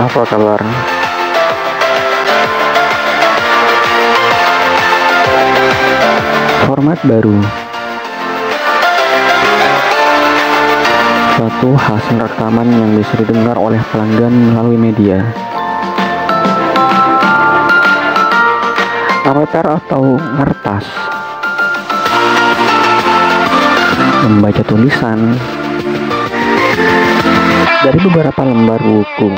Apa kabar? Format baru. Suatu hasil rekaman yang bisa didengar oleh pelanggan melalui media. Avatar atau ngertas. Membaca tulisan dari beberapa lembar buku.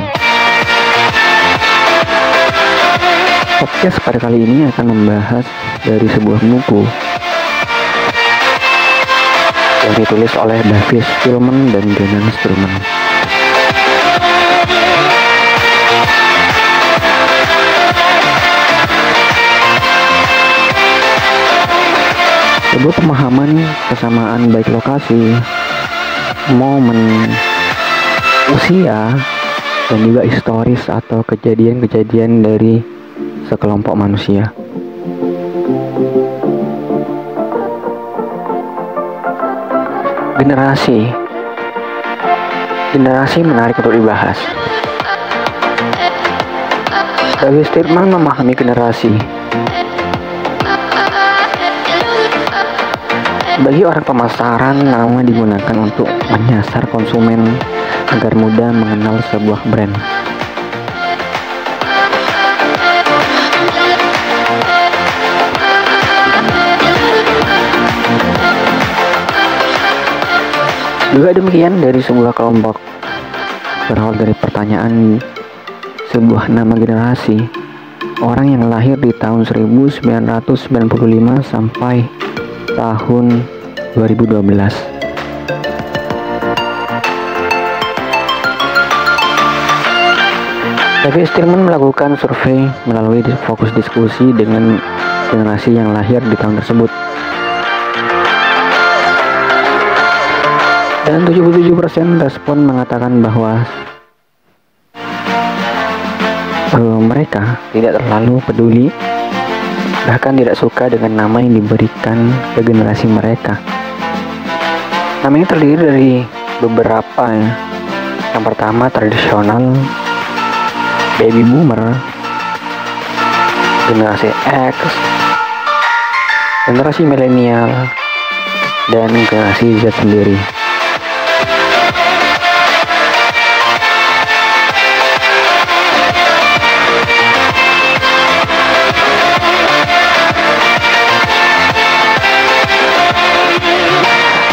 Podcast pada kali ini akan membahas dari sebuah buku yang ditulis oleh David Stillman dan Jonathan Stillman. Sebuah pemahaman kesamaan baik lokasi, momen, usia, dan juga historis atau kejadian-kejadian dari sekelompok manusia. Generasi menarik untuk dibahas. David Stillman memahami generasi. Bagi orang pemasaran, nama digunakan untuk menyasar konsumen agar mudah mengenal sebuah brand. Juga demikian dari sebuah kelompok, berawal dari pertanyaan sebuah nama generasi, orang yang lahir di tahun 1995 sampai tahun 2012. David Stillman melakukan survei melalui fokus diskusi dengan generasi yang lahir di tahun tersebut. Dan 77% respon mengatakan bahwa mereka tidak terlalu peduli, bahkan tidak suka dengan nama yang diberikan ke generasi mereka. Nama ini terdiri dari beberapa ya. Yang pertama tradisional, baby boomer, generasi X, generasi milenial, dan generasi Z sendiri.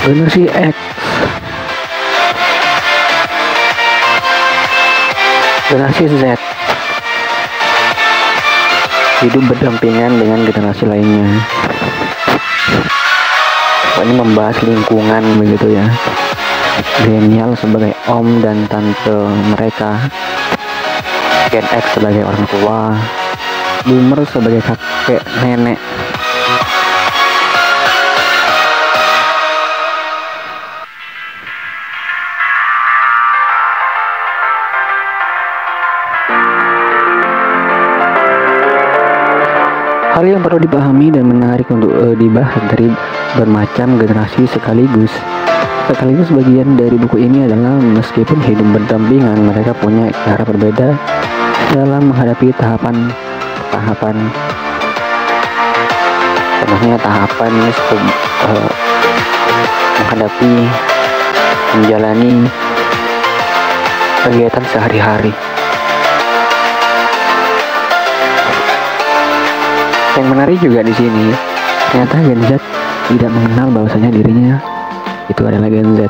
Generasi X, generasi Z hidup berdampingan dengan generasi lainnya. Ini membahas lingkungan begitu ya. Milenial sebagai om dan tante mereka, Gen X sebagai orang tua, Boomer sebagai kakek nenek. Hal yang perlu dipahami dan menarik untuk dibahas dari bermacam generasi sekaligus bagian dari buku ini adalah meskipun hidup berdampingan, mereka punya cara berbeda dalam menghadapi tahapan. Contohnya tahapan menghadapi menjalani kegiatan sehari-hari. Yang menarik juga di sini, ternyata Gen Z tidak mengenal bahwasanya dirinya itu adalah Gen Z.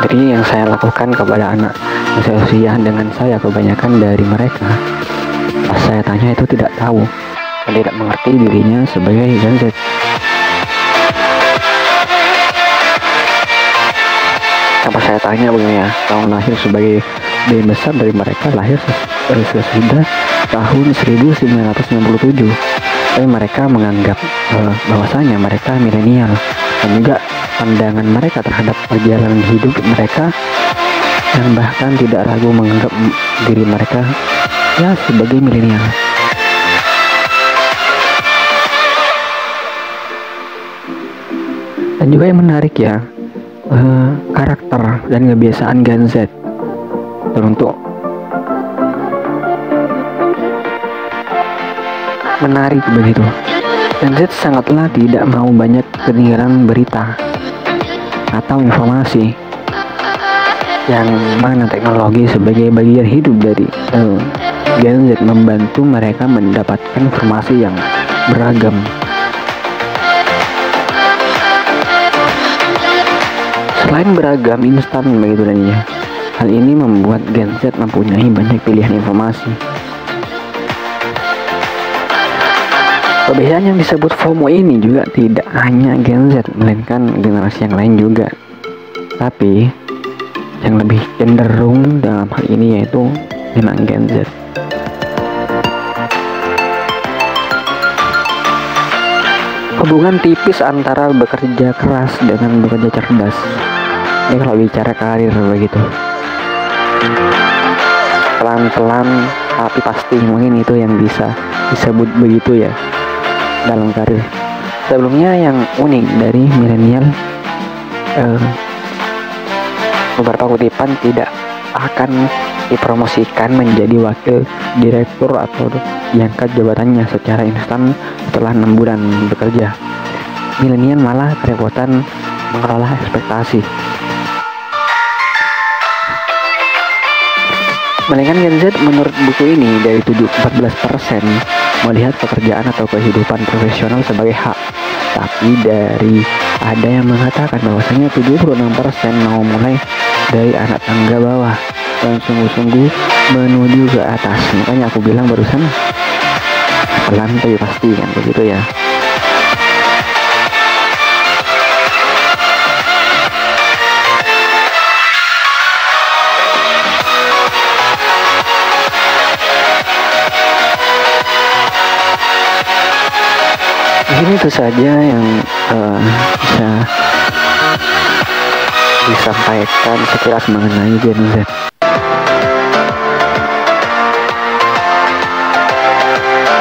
Jadi yang saya lakukan kepada anak yang seusia dengan saya, kebanyakan dari mereka, pas saya tanya itu tidak tahu dan tidak mengerti dirinya sebagai Gen Z. Apa saya tanya begini ya, tahun lahir sebagai bagian besar dari mereka lahir sesudah tahun 1997, tapi mereka menganggap bahwasanya mereka milenial, dan juga pandangan mereka terhadap perjalanan hidup mereka, dan bahkan tidak ragu menganggap diri mereka ya sebagai milenial. Dan juga yang menarik ya, karakter dan kebiasaan Gen Z. untuk menarik begitu. Gen Z sangatlah tidak mau banyak kedengaran berita atau informasi, yang mana teknologi sebagai bagian hidup dari Gen Z membantu mereka mendapatkan informasi yang beragam. Selain beragam, instan begitu tadinya. Hal ini membuat Gen Z mempunyai banyak pilihan informasi. Kebiasaan yang disebut FOMO ini juga tidak hanya Gen Z, melainkan generasi yang lain juga. Tapi yang lebih cenderung dalam hal ini yaitu memang Gen Z. Hubungan tipis antara bekerja keras dengan bekerja cerdas. Ini kalau bicara karir begitu. Pelan-pelan tapi pasti, mungkin itu yang bisa disebut begitu ya dalam karir. Sebelumnya yang unik dari milenial, beberapa kutipan tidak akan dipromosikan menjadi wakil direktur atau diangkat jabatannya secara instan setelah 6 bulan bekerja. Milenial malah kerepotan mengelola ekspektasi. Melainkan Gen Z menurut buku ini dari 14% melihat pekerjaan atau kehidupan profesional sebagai hak. Tapi ada yang mengatakan bahwasanya 76% mau mulai dari anak tangga bawah dan sungguh-sungguh menuju ke atas. Makanya aku bilang barusan pelan tapi pasti, kan begitu ya. Ini itu saja yang bisa disampaikan sekilas mengenai Gen Z.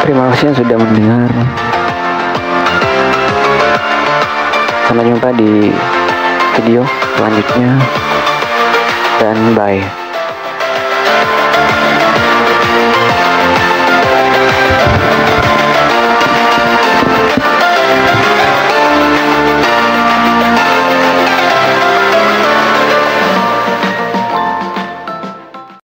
Terima kasih yang sudah mendengar. Sampai jumpa di video selanjutnya dan bye.